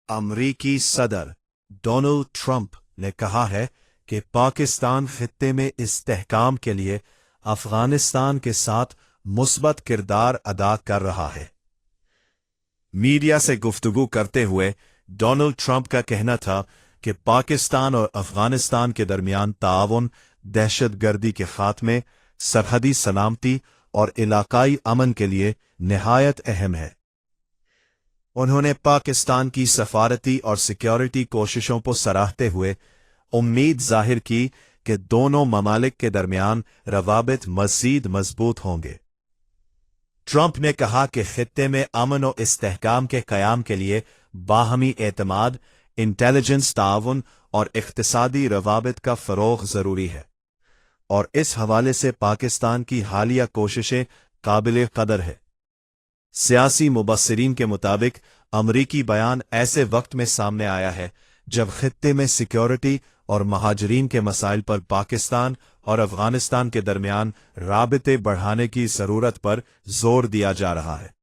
अमरीकी सदर Donald Trump ने कहा है कि पाकिस्तान खित्ते में इस्तेहकाम के लिए अफगानिस्तान के साथ मुस्बत किरदार अदा कर रहा है। मीडिया से गुफ्तगू करते हुए डोनाल्ड ट्रंप का कहना था कि पाकिस्तान और अफगानिस्तान के दरमियान ताआवुन दहशतगर्दी के खात्मे, सरहदी सलामती और इलाकाई अमन के लिए निहायत अहम है। उन्होंने पाकिस्तान की सफारती और सिक्योरिटी कोशिशों को सराहते हुए उम्मीद जाहिर की कि दोनों ममालिक के दरमियान रवाबित मज़ीद मजबूत होंगे। ट्रंप ने कहा कि खित्ते में अमन और इस्तेहकाम के क़याम के लिए बाहमी एतमाद, इंटेलिजेंस ताआवुन और इक़्तिसादी रवाबित का फ़रोग़ ज़रूरी है, और इस हवाले से पाकिस्तान की हालिया कोशिशें काबिल कदर है। सियासी मुबस्सिरीन के मुताबिक अमरीकी बयान ऐसे वक्त में सामने आया है जब खित्ते में सिक्योरिटी और महाजरीन के मसाइल पर पाकिस्तान और अफगानिस्तान के दरमियान राबिते बढ़ाने की ज़रूरत पर जोर दिया जा रहा है।